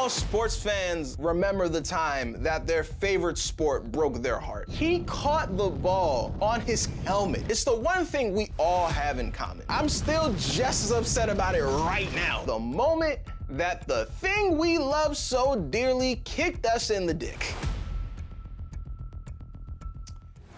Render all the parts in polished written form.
all sports fans remember the time that their favorite sport broke their heart. He caught the ball on his helmet. It's the one thing we all have in common. I'm still just as upset about it right now. The moment that the thing we love so dearly kicked us in the dick.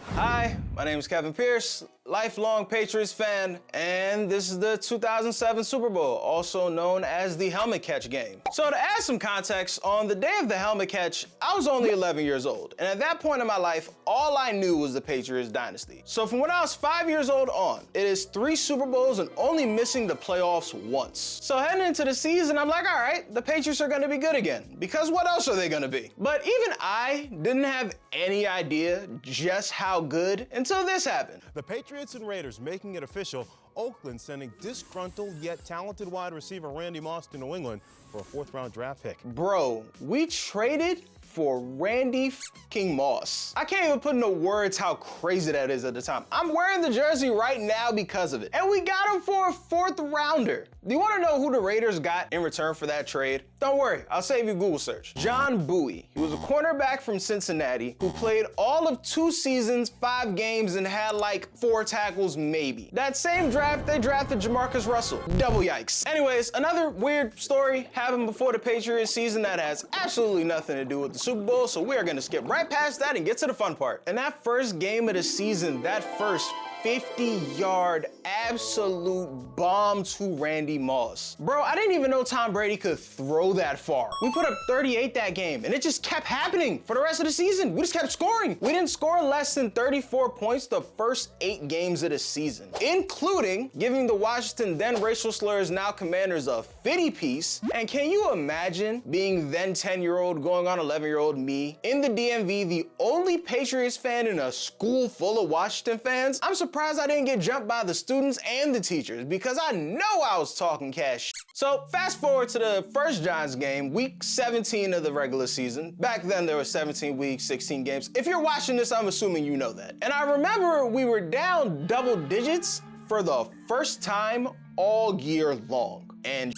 Hi, my name is Kevin Pierce, lifelong Patriots fan, and this is the 2007 Super Bowl, also known as the helmet catch game. So to add some context, on the day of the helmet catch, I was only 11 years old, and at that point in my life, all I knew was the Patriots dynasty. So from when I was 5 years old on, it is 3 Super Bowls and only missing the playoffs once. So heading into the season, I'm like, all right, the Patriots are gonna be good again, because what else are they gonna be? But even I didn't have any idea just how good until this happened. The Patriots and Raiders making it official. Oakland sending disgruntled yet talented wide receiver Randy Moss to New England for a 4th-round draft pick. Bro, we traded for Randy f***ing Moss. I can't even put into words how crazy that is at the time. I'm wearing the jersey right now because of it. And we got him for a 4th rounder. Do you want to know who the Raiders got in return for that trade? Don't worry, I'll save you Google search. John Bowie. He was a cornerback from Cincinnati who played all of 2 seasons, 5 games, and had like 4 tackles maybe. That same draft, they drafted Jamarcus Russell. Double yikes. Anyways, another weird story happened before the Patriots season that has absolutely nothing to do with the Super Bowl, so we are gonna skip right past that and get to the fun part. In that first game of the season, that first 50-yard absolute bomb to Randy Moss. Bro, I didn't even know Tom Brady could throw that far. We put up 38 that game, and it just kept happening for the rest of the season. We just kept scoring. We didn't score less than 34 points the first 8 games of the season, including giving the Washington then racial slurs, now Commanders, a 50 piece. And can you imagine being then 10-year-old going on 11-year-old me in the DMV, the only Patriots fan in a school full of Washington fans? I'm surprised I didn't get jumped by the students and the teachers because I know I was talking cash. So fast forward to the first Giants game, week 17 of the regular season. Back then there were 17 weeks, 16 games. If you're watching this, I'm assuming you know that. And I remember we were down double digits for the first time all year long. And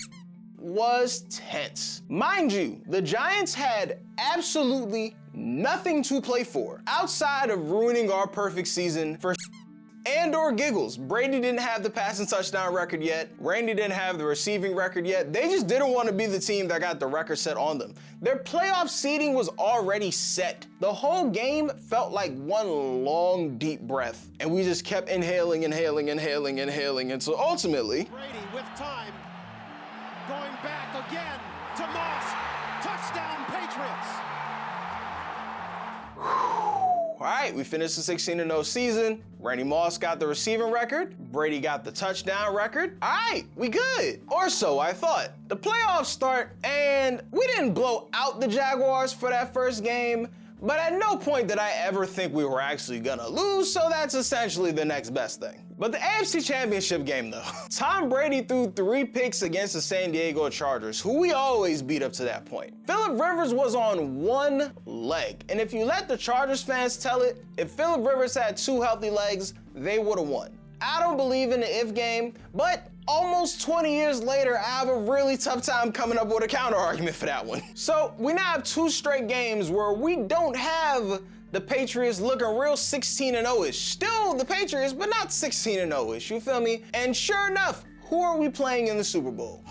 was tense. Mind you, the Giants had absolutely nothing to play for outside of ruining our perfect season for and or giggles. Brady didn't have the passing touchdown record yet. Randy didn't have the receiving record yet. They just didn't want to be the team that got the record set on them. Their playoff seeding was already set. The whole game felt like one long, deep breath. And we just kept inhaling until ultimately... Brady with time, going back again to Moss. Touchdown, Patriots. All right, we finished the 16-0 season. Randy Moss got the receiving record. Brady got the touchdown record. All right, we good. Or so I thought. The playoffs start, and we didn't blow out the Jaguars for that first game, but at no point did I ever think we were actually gonna lose, so that's essentially the next best thing. But the AFC Championship game though, Tom Brady threw 3 picks against the San Diego Chargers, who we always beat up to that point. Phillip Rivers was on 1 leg, and if you let the Chargers fans tell it, if Phillip Rivers had 2 healthy legs, they would've won. I don't believe in the if game, but almost 20 years later, I have a really tough time coming up with a counter argument for that one. So we now have 2 straight games where we don't have the Patriots looking real 16-0-ish. Still the Patriots, but not 16-0-ish, you feel me? And sure enough, who are we playing in the Super Bowl?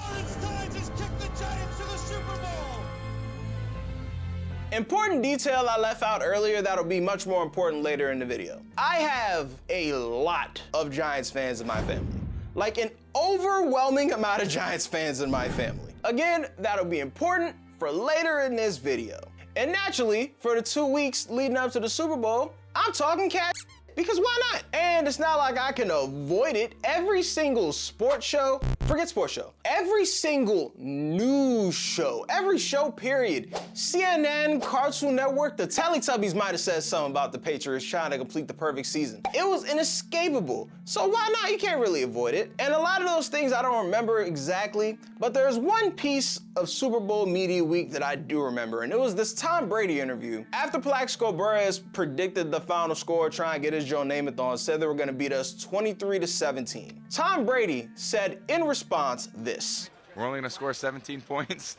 Important detail I left out earlier that'll be much more important later in the video. I have a lot of Giants fans in my family. Like an overwhelming amount of Giants fans in my family. Again, that'll be important for later in this video. And naturally, for the 2 weeks leading up to the Super Bowl, I'm talking cash because why not? And it's not like I can avoid it. Every single sports show, forget sports show, every single news show, every show period, CNN, Cartoon Network, the Teletubbies might have said something about the Patriots trying to complete the perfect season. It was inescapable. So why not? You can't really avoid it. And a lot of those things I don't remember exactly, but there's one piece of Super Bowl media week that I do remember, and it was this Tom Brady interview. After Plaxico Burress predicted the final score, trying to get his Joe Namath on, said they were gonna beat us 23-17. Tom Brady said in response this. We're only gonna score 17 points.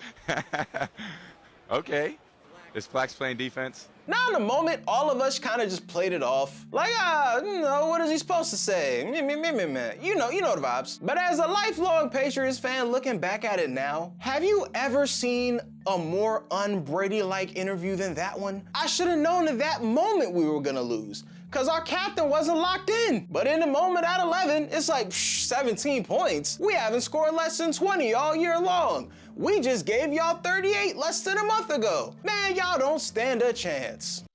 Okay. Is Plax playing defense? Now in the moment, all of us kind of just played it off. Like, what is he supposed to say? You know the vibes. But as a lifelong Patriots fan looking back at it now, have you ever seen a more un-Brady-like interview than that one? I should have known at that moment we were gonna lose, cause our captain wasn't locked in. But in the moment at 11, it's like, 17 points? We haven't scored less than 20 all year long. We just gave y'all 38 less than a month ago. Man, y'all don't stand a chance.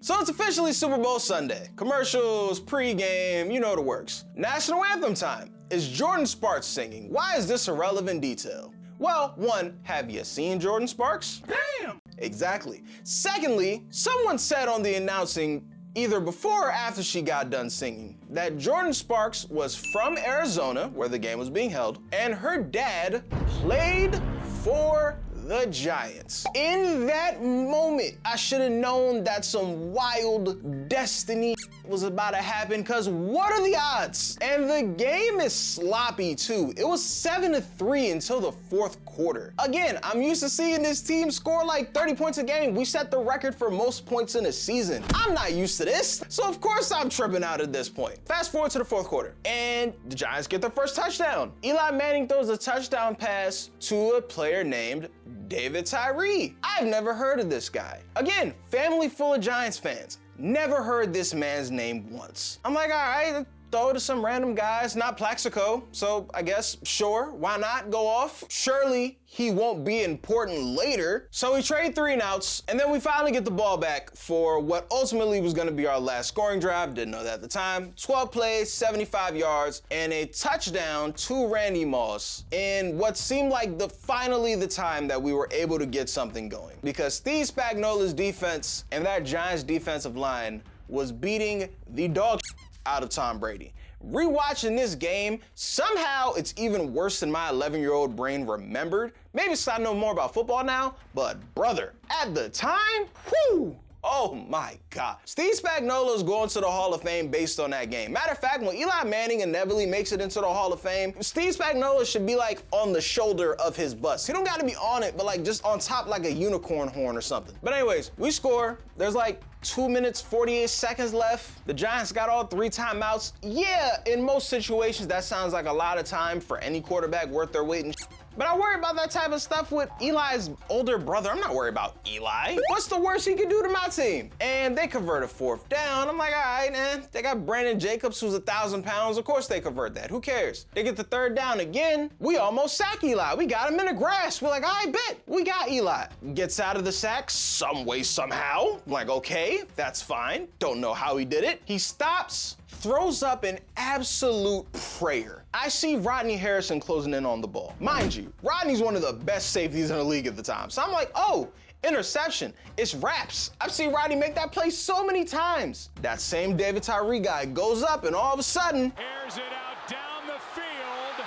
So it's officially Super Bowl Sunday. Commercials, pregame, you know the works. National anthem time. Is Jordan Sparks singing? Why is this a relevant detail? Well, one, have you seen Jordan Sparks? Damn! Exactly. Secondly, someone said on the announcing, either before or after she got done singing, that Jordan Sparks was from Arizona, where the game was being held, and her dad played for the Giants. In that moment, I should have known that some wild destiny was about to happen, cause what are the odds? And the game is sloppy too. It was 7-3 until the fourth quarter. Again, I'm used to seeing this team score like 30 points a game. We set the record for most points in a season. I'm not used to this, so of course I'm tripping out at this point. Fast forward to the fourth quarter, and the Giants get their first touchdown. Eli Manning throws a touchdown pass to a player named David Tyree. I've never heard of this guy. Again, family full of Giants fans. Never heard this man's name once. I'm like, all right, throw it to some random guys, not Plaxico. So I guess, sure, why not go off? Surely he won't be important later. So we trade 3 and outs, and then we finally get the ball back for what ultimately was gonna be our last scoring drive. Didn't know that at the time. 12 plays, 75 yards, and a touchdown to Randy Moss in what seemed like finally the time that we were able to get something going. Because Steve Spagnuolo's defense and that Giants defensive line was beating the dog out of Tom Brady. Rewatching this game, somehow it's even worse than my 11-year-old brain remembered. Maybe it's 'cause I know more about football now, but brother, at the time, whoo! Oh my God. Steve Spagnuolo's going to the Hall of Fame based on that game. Matter of fact, when Eli Manning inevitably makes it into the Hall of Fame, Steve Spagnuolo should be like on the shoulder of his bus. He don't gotta be on it, but like just on top like a unicorn horn or something. But anyways, we score. There's like 2 minutes, 48 seconds left. The Giants got all 3 timeouts. Yeah, in most situations, that sounds like a lot of time for any quarterback worth their weight in shit. But I worry about that type of stuff with Eli's older brother. I'm not worried about Eli. What's the worst he could do to my team? And they convert a 4th down. I'm like, all right, man. They got Brandon Jacobs, who's 1,000 pounds. Of course they convert that. Who cares? They get the 3rd down again. We almost sack Eli. We got him in the grass. We're like, I bet. We got Eli. Gets out of the sack some way, somehow. I'm like, okay, that's fine. Don't know how he did it. He stops, throws up an absolute prayer. I see Rodney Harrison closing in on the ball. Mind you, Rodney's one of the best safeties in the league at the time. So I'm like, oh, interception. It's raps. I've seen Rodney make that play so many times. That same David Tyree guy goes up and all of a sudden, Airs it out down the field.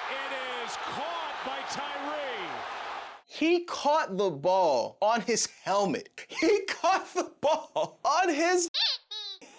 It is caught by Tyree. he caught the ball on his helmet. He caught the ball on his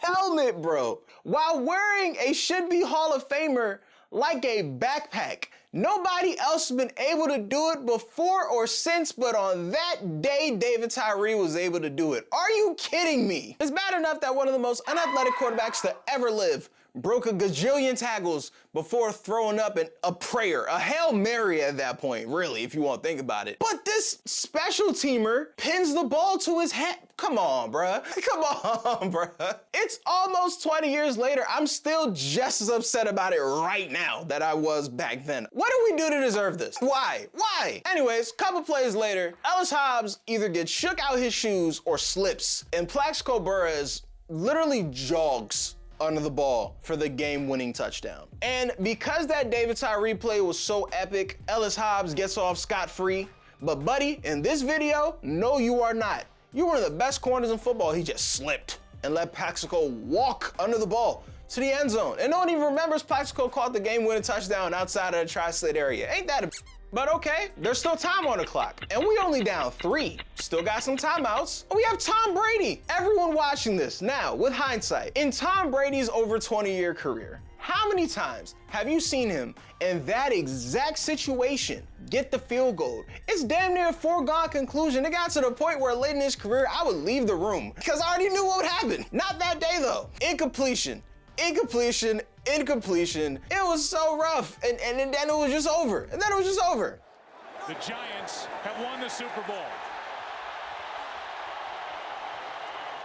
helmet, bro, while wearing a should-be Hall of Famer like a backpack. Nobody else has been able to do it before or since, but on that day, David Tyree was able to do it. Are you kidding me? It's bad enough that one of the most unathletic quarterbacks to ever live broke a gajillion tackles before throwing up a prayer, a Hail Mary at that point, really, if you want to think about it. But this special teamer pins the ball to his head. Come on, bruh. Come on, bruh. It's almost 20 years later. I'm still just as upset about it right now that I was back then. What did we do to deserve this? Why? Why? Anyways, couple plays later, Ellis Hobbs either gets shook out his shoes or slips, and Plaxico Burress literally jogs under the ball for the game-winning touchdown. And because that David Tyree play was so epic, Ellis Hobbs gets off scot-free. But buddy, in this video, no you are not. You're one of the best corners in football. He just slipped and let Plaxico walk under the ball to the end zone. And no one even remembers Plaxico caught the game-winning touchdown outside of the tri-state area. Ain't that a But okay, there's still time on the clock, and we only down 3. Still got some timeouts. We have Tom Brady. Everyone watching this now, with hindsight, in Tom Brady's over 20-year career, How many times have you seen him in that exact situation get the field goal? It's damn near a foregone conclusion. It got to the point where late in his career, I would leave the room because I already knew what would happen. Not that day though. Incompletion. It was so rough. And then it was just over. The Giants have won the Super Bowl.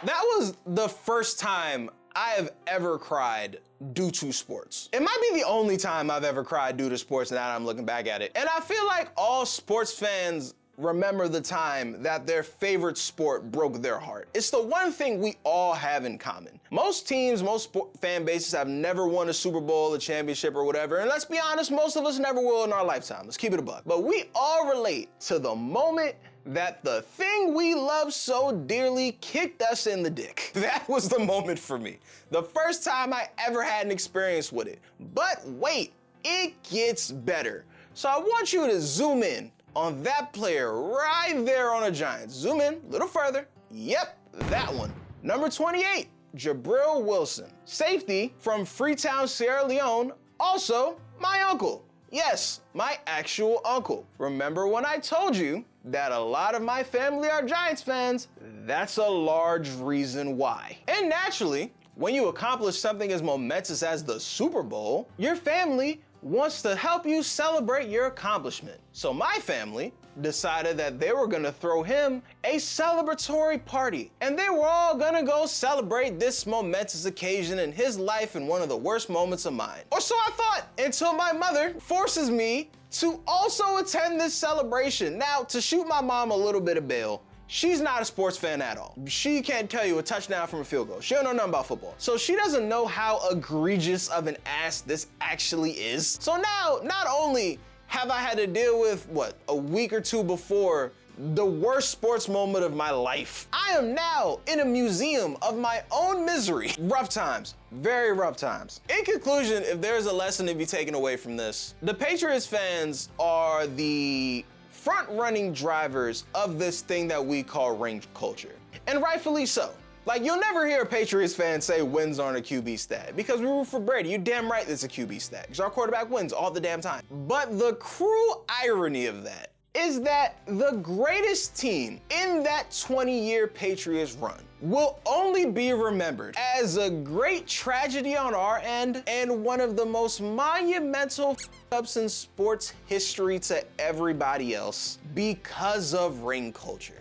That was the first time I have ever cried due to sports. It might be the only time I've ever cried due to sports now that I'm looking back at it. And I feel like all sports fans remember the time that their favorite sport broke their heart. It's the one thing we all have in common. Most teams, most fan bases have never won a Super Bowl, a championship, or whatever. And let's be honest, most of us never will in our lifetime. Let's keep it a buck. But we all relate to the moment that the thing we love so dearly kicked us in the dick. That was the moment for me. The first time I ever had an experience with it. But wait, it gets better. So I want you to zoom in on that player right there on the Giants. Zoom in a little further. Yep, that one. Number 28, Jabril Wilson. Safety from Freetown, Sierra Leone. Also, my uncle. Yes, my actual uncle. Remember when I told you that a lot of my family are Giants fans? That's a large reason why. And naturally, when you accomplish something as momentous as the Super Bowl, your family wants to help you celebrate your accomplishment. So my family decided that they were gonna throw him a celebratory party. And they were all gonna go celebrate this momentous occasion in his life in one of the worst moments of mine. Or so I thought, until my mother forces me to also attend this celebration. Now, to shoot my mom a little bit of bail, she's not a sports fan at all. She can't tell you a touchdown from a field goal. She don't know nothing about football. So she doesn't know how egregious of an ass this actually is. So now, not only have I had to deal with, a week or two before, the worst sports moment of my life, I am now in a museum of my own misery. Rough times, very rough times. In conclusion, if there's a lesson to be taken away from this, the Patriots fans are the front-running drivers of this thing that we call ring culture. And rightfully so. Like, you'll never hear a Patriots fan say wins aren't a QB stat, because we root for Brady. You're damn right it's a QB stat, because our quarterback wins all the damn time. But the cruel irony of that is that the greatest team in that 20-year Patriots run will only be remembered as a great tragedy on our end and one of the most monumental ups in sports history to everybody else because of ring culture.